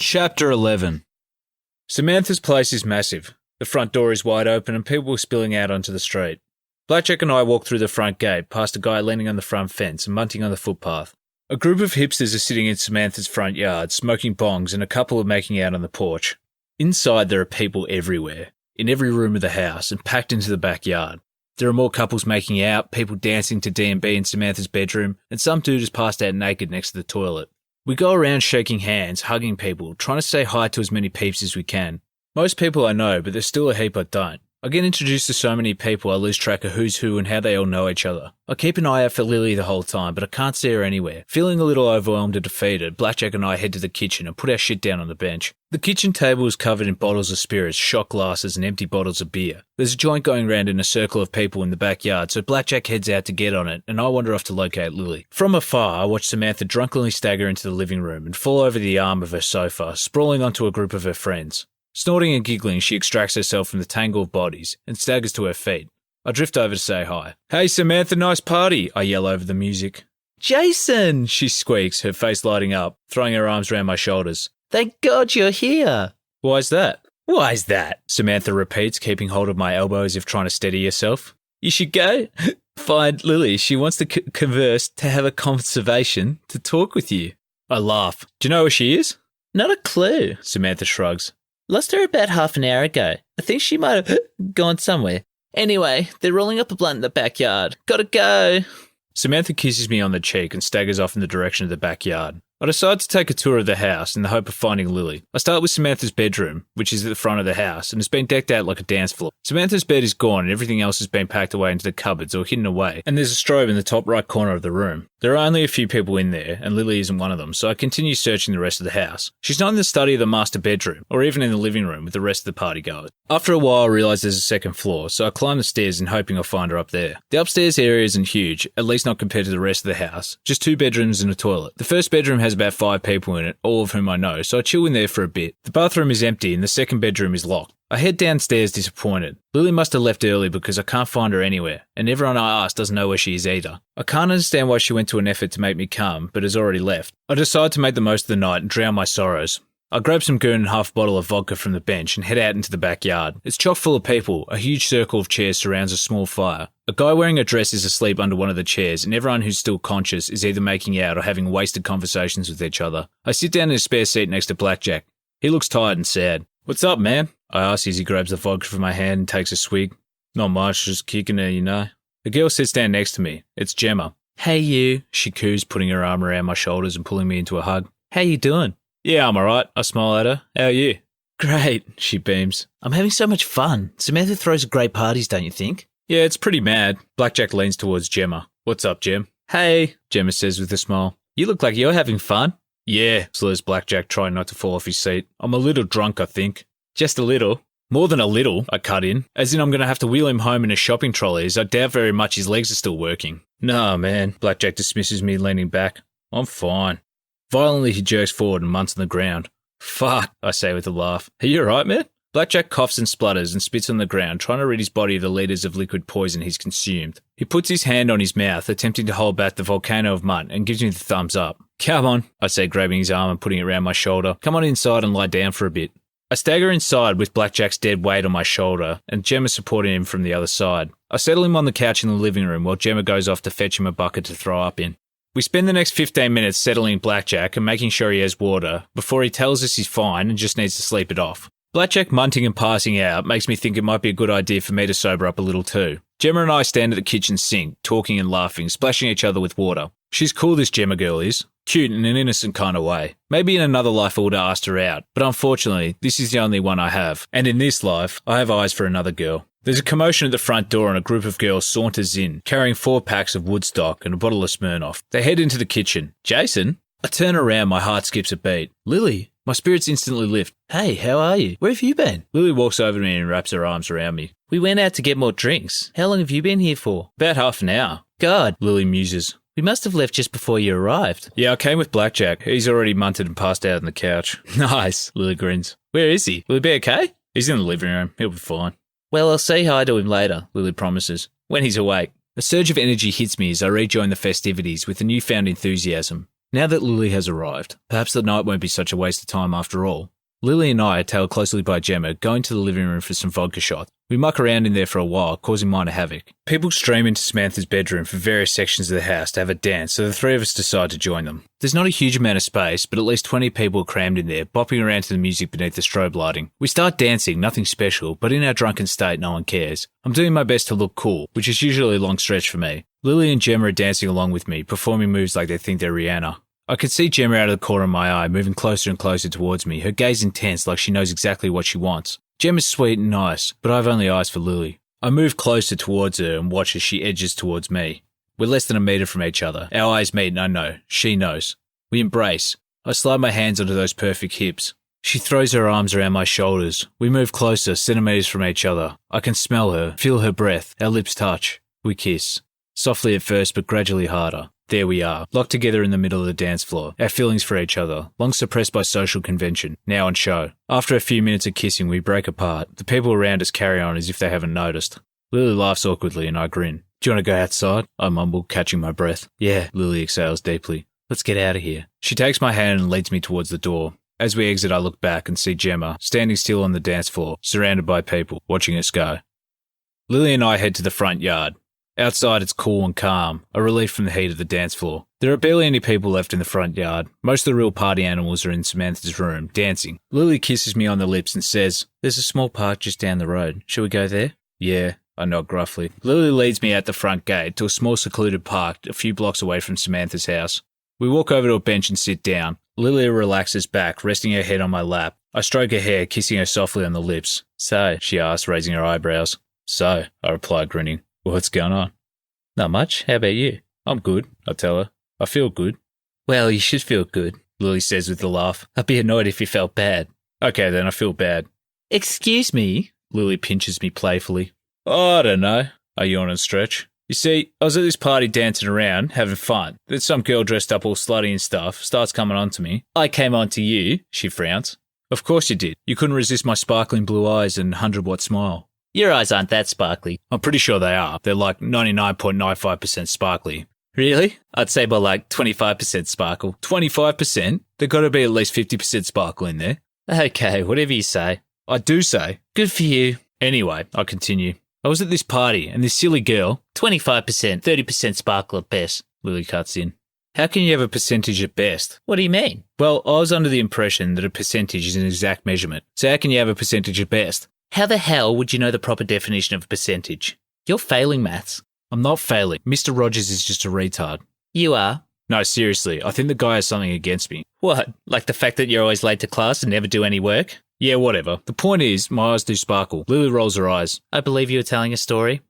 Chapter 11. Samantha's place is massive. The front door is wide open and people are spilling out onto the street. Blackjack and I walk through the front gate, past a guy leaning on the front fence and munting on the footpath. A group of hipsters are sitting in Samantha's front yard, smoking bongs, and a couple are making out on the porch. Inside there are people everywhere, in every room of the house, and packed into the backyard. There are more couples making out, people dancing to D&B in Samantha's bedroom, and some dude is passed out naked next to the toilet. We go around shaking hands, hugging people, trying to say hi to as many peeps as we can. Most people I know, but there's still a heap I don't. I get introduced to so many people I lose track of who's who and how they all know each other. I keep an eye out for Lily the whole time, but I can't see her anywhere. Feeling a little overwhelmed and defeated, Blackjack and I head to the kitchen and put our shit down on the bench. The kitchen table is covered in bottles of spirits, shot glasses and empty bottles of beer. There's a joint going round in a circle of people in the backyard, so Blackjack heads out to get on it, and I wander off to locate Lily. From afar, I watch Samantha drunkenly stagger into the living room and fall over the arm of her sofa, sprawling onto a group of her friends. Snorting and giggling, she extracts herself from the tangle of bodies and staggers to her feet. I drift over to say hi. "Hey Samantha, nice party," I yell over the music. "Jason," she squeaks, her face lighting up, throwing her arms around my shoulders. "Thank God you're here." "Why's that?" "Why's that?" Samantha repeats, keeping hold of my elbow as if trying to steady herself. "You should go find Lily. She wants to converse, to have a conversation, to talk with you." I laugh. "Do you know where she is?" "Not a clue," Samantha shrugs. "Lost her about half an hour ago. I think she might have gone somewhere. Anyway, they're rolling up a blunt in the backyard. Gotta go." Samantha kisses me on the cheek and staggers off in the direction of the backyard. I decide to take a tour of the house in the hope of finding Lily. I start with Samantha's bedroom, which is at the front of the house, and has been decked out like a dance floor. Samantha's bed is gone and everything else has been packed away into the cupboards or hidden away, and there's a strobe in the top right corner of the room. There are only a few people in there, and Lily isn't one of them, so I continue searching the rest of the house. She's not in the study of the master bedroom, or even in the living room with the rest of the partygoers. After a while I realise there's a second floor, so I climb the stairs in hoping I'll find her up there. The upstairs area isn't huge, at least not compared to the rest of the house. Just 2 bedrooms and a toilet. The first bedroom has about 5 people in it, all of whom I know, so I chill in there for a bit. The bathroom is empty and the second bedroom is locked. I head downstairs disappointed. Lily must have left early because I can't find her anywhere, and everyone I ask doesn't know where she is either. I can't understand why she went to an effort to make me come, but has already left. I decide to make the most of the night and drown my sorrows. I grab some goon and half a bottle of vodka from the bench and head out into the backyard. It's chock full of people. A huge circle of chairs surrounds a small fire. A guy wearing a dress is asleep under one of the chairs, and everyone who's still conscious is either making out or having wasted conversations with each other. I sit down in a spare seat next to Blackjack. He looks tired and sad. "What's up, man?" I ask as he grabs the vodka from my hand and takes a swig. "Not much, just kicking it, you know." The girl sits down next to me. It's Gemma. "Hey you," she coos, putting her arm around my shoulders and pulling me into a hug. "How you doing?" "Yeah, I'm alright," I smile at her. "How are you?" "Great," she beams. "I'm having so much fun. Samantha throws great parties, don't you think?" "Yeah, it's pretty mad." Blackjack leans towards Gemma. "What's up, Gem?" "Hey," Gemma says with a smile. "You look like you're having fun." "Yeah," slurs Blackjack, trying not to fall off his seat. "I'm a little drunk, I think." "Just a little?" "More than a little," I cut in. "As in I'm going to have to wheel him home in a shopping trolley, as I doubt very much his legs are still working." "Nah, man," Blackjack dismisses me, leaning back. "I'm fine." Violently he jerks forward and munts on the ground. "Fuck," I say with a laugh. "Are you alright, man?" Blackjack coughs and splutters and spits on the ground, trying to rid his body of the litres of liquid poison he's consumed. He puts his hand on his mouth, attempting to hold back the volcano of mutt, and gives me the thumbs up. "Come on," I say, grabbing his arm and putting it around my shoulder. "Come on inside and lie down for a bit." I stagger inside with Blackjack's dead weight on my shoulder and Gemma supporting him from the other side. I settle him on the couch in the living room while Gemma goes off to fetch him a bucket to throw up in. We spend the next 15 minutes settling Blackjack and making sure he has water before he tells us he's fine and just needs to sleep it off. Blackjack munting and passing out makes me think it might be a good idea for me to sober up a little too. Gemma and I stand at the kitchen sink, talking and laughing, splashing each other with water. She's cool, this Gemma girl is. Cute in an innocent kind of way. Maybe in another life I would have asked her out, but unfortunately, this is the only one I have. And in this life, I have eyes for another girl. There's a commotion at the front door and a group of girls saunters in, carrying 4 packs of Woodstock and a bottle of Smirnoff. They head into the kitchen. "Jason?" I turn around, my heart skips a beat. "Lily?" My spirits instantly lift. "Hey, how are you? Where have you been?" Lily walks over to me and wraps her arms around me. "We went out to get more drinks. How long have you been here for?" "About half an hour." "God," Lily muses. "We must have left just before you arrived." "Yeah, I came with Blackjack. He's already munted and passed out on the couch." "Nice," Lily grins. "Where is he? Will he be okay?" "He's in the living room. He'll be fine." "Well, I'll say hi to him later," Lily promises. "When he's awake." A surge of energy hits me as I rejoin the festivities with a newfound enthusiasm. Now that Lily has arrived, perhaps the night won't be such a waste of time after all. Lily and I, tailed closely by Gemma, go into the living room for some vodka shots. We muck around in there for a while, causing minor havoc. People stream into Samantha's bedroom from various sections of the house to have a dance, so the three of us decide to join them. There's not a huge amount of space, but at least 20 people are crammed in there, bopping around to the music beneath the strobe lighting. We start dancing, nothing special, but in our drunken state no one cares. I'm doing my best to look cool, which is usually a long stretch for me. Lily and Gemma are dancing along with me, performing moves like they think they're Rihanna. I can see Gemma out of the corner of my eye, moving closer and closer towards me, her gaze intense like she knows exactly what she wants. Gemma's sweet and nice, but I've only eyes for Lily. I move closer towards her and watch as she edges towards me. We're less than a metre from each other. Our eyes meet and I know. She knows. We embrace. I slide my hands onto those perfect hips. She throws her arms around my shoulders. We move closer, centimetres from each other. I can smell her, feel her breath. Our lips touch. We kiss. Softly at first, but gradually harder. There we are, locked together in the middle of the dance floor, our feelings for each other, long suppressed by social convention, now on show. After a few minutes of kissing, we break apart. The people around us carry on as if they haven't noticed. Lily laughs awkwardly and I grin. Do you want to go outside? I mumble, catching my breath. Yeah, Lily exhales deeply. Let's get out of here. She takes my hand and leads me towards the door. As we exit, I look back and see Gemma, standing still on the dance floor, surrounded by people, watching us go. Lily and I head to the front yard. Outside it's cool and calm, a relief from the heat of the dance floor. There are barely any people left in the front yard. Most of the real party animals are in Samantha's room, dancing. Lily kisses me on the lips and says, "There's a small park just down the road. Shall we go there?" "Yeah," I nod gruffly. Lily leads me out the front gate to a small secluded park a few blocks away from Samantha's house. We walk over to a bench and sit down. Lily relaxes back, resting her head on my lap. I stroke her hair, kissing her softly on the lips. "So," she asks, raising her eyebrows. "So," I reply, grinning. "What's going on?" "Not much. How about you?" "I'm good," I tell her. "I feel good." "Well, you should feel good," Lily says with a laugh. "I'd be annoyed if you felt bad." "Okay, then I feel bad." "Excuse me?" Lily pinches me playfully. "Oh, I don't know." I yawn and stretch. "You see, I was at this party dancing around, having fun. Then some girl dressed up all slutty and stuff starts coming on to me. I came on to you," she frowns. "Of course you did. You couldn't resist my sparkling blue eyes and 100-watt smile." "Your eyes aren't that sparkly." "I'm pretty sure they are. They're like 99.95% sparkly." "Really? I'd say more like 25% sparkle." 25%? There's got to be at least 50% sparkle in there. "Okay, whatever you say." "I do say." "Good for you." "Anyway," I continue, "I was at this party and this silly girl..." 25%, 30% sparkle at best," Lily cuts in. "How can you have a percentage at best?" "What do you mean?" "Well, I was under the impression that a percentage is an exact measurement. So how can you have a percentage at best?" "How the hell would you know the proper definition of a percentage? You're failing maths." "I'm not failing. Mr. Rogers is just a retard." "You are." "No, seriously, I think the guy has something against me." "What? Like the fact that you're always late to class and never do any work?" "Yeah, whatever. The point is, my eyes do sparkle." Lily rolls her eyes. "I believe you were telling a story."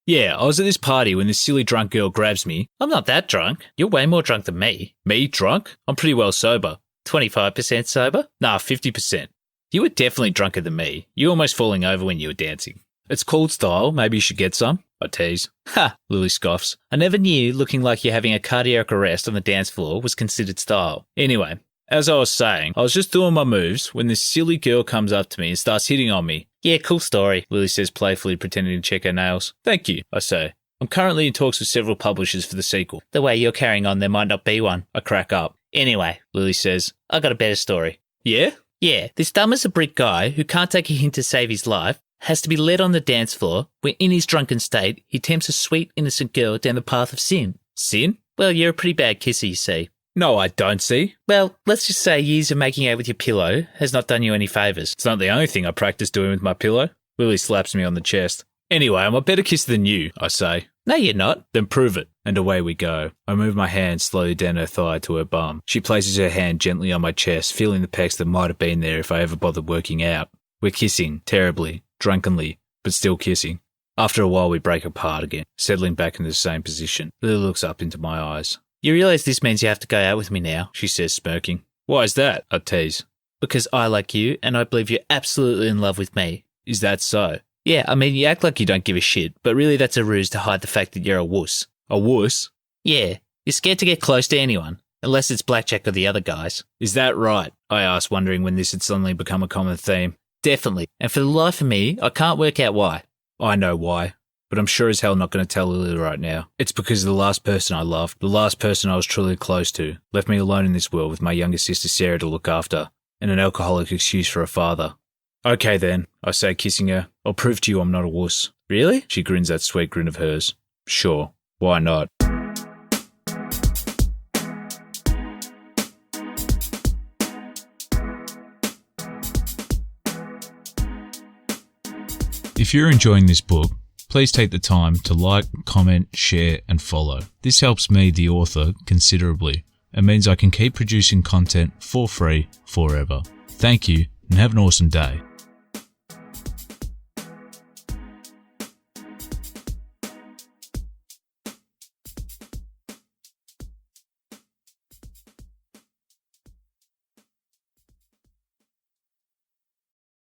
"Yeah, I was at this party when this silly drunk girl grabs me." "I'm not that drunk. You're way more drunk than me." "Me? Drunk? I'm pretty well sober." 25% sober? Nah, 50%. "You were definitely drunker than me. You were almost falling over when you were dancing." "It's called style. Maybe you should get some," I tease. "Ha," Lily scoffs. "I never knew looking like you're having a cardiac arrest on the dance floor was considered style." Anyway, as I was saying, I was just doing my moves when this silly girl comes up to me and starts hitting on me. "Yeah, cool story," Lily says playfully, pretending to check her nails. "Thank you," I say. "I'm currently in talks with several publishers for the sequel." "The way you're carrying on, there might not be one." I crack up. "Anyway," Lily says, "I got a better story." "Yeah?" "Yeah, this dumb as a brick guy who can't take a hint to save his life has to be led on the dance floor where in his drunken state he tempts a sweet, innocent girl down the path of sin." "Sin?" "Well, you're a pretty bad kisser, you see." "No, I don't see." "Well, let's just say years of making out with your pillow has not done you any favours." "It's not the only thing I practice doing with my pillow." Lily slaps me on the chest. "Anyway, I'm a better kisser than you," I say. "No, you're not." "Then prove it." And away we go. I move my hand slowly down her thigh to her bum. She places her hand gently on my chest, feeling the pecs that might have been there if I ever bothered working out. We're kissing, terribly, drunkenly, but still kissing. After a while we break apart again, settling back into the same position. Lily looks up into my eyes. "You realise this means you have to go out with me now," she says, smirking. "Why is that?" I tease. "Because I like you, and I believe you're absolutely in love with me." "Is that so?" "Yeah, I mean, you act like you don't give a shit, but really that's a ruse to hide the fact that you're a wuss." "A wuss?" "Yeah, you're scared to get close to anyone, unless it's Blackjack or the other guys." "Is that right?" I asked, wondering when this had suddenly become a common theme. "Definitely, and for the life of me, I can't work out why." "I know why. but I'm sure as hell not going to tell Lily right now. It's because the last person I loved, the last person I was truly close to, left me alone in this world with my younger sister Sarah to look after, and an alcoholic excuse for a father. Okay then, I say, kissing her. I'll prove to you I'm not a wuss. Really? She grins that sweet grin of hers. Sure, why not? If you're enjoying this book, please take the time to like, comment, share, and follow. This helps me, the author, considerably, and means I can keep producing content for free forever. Thank you, and have an awesome day.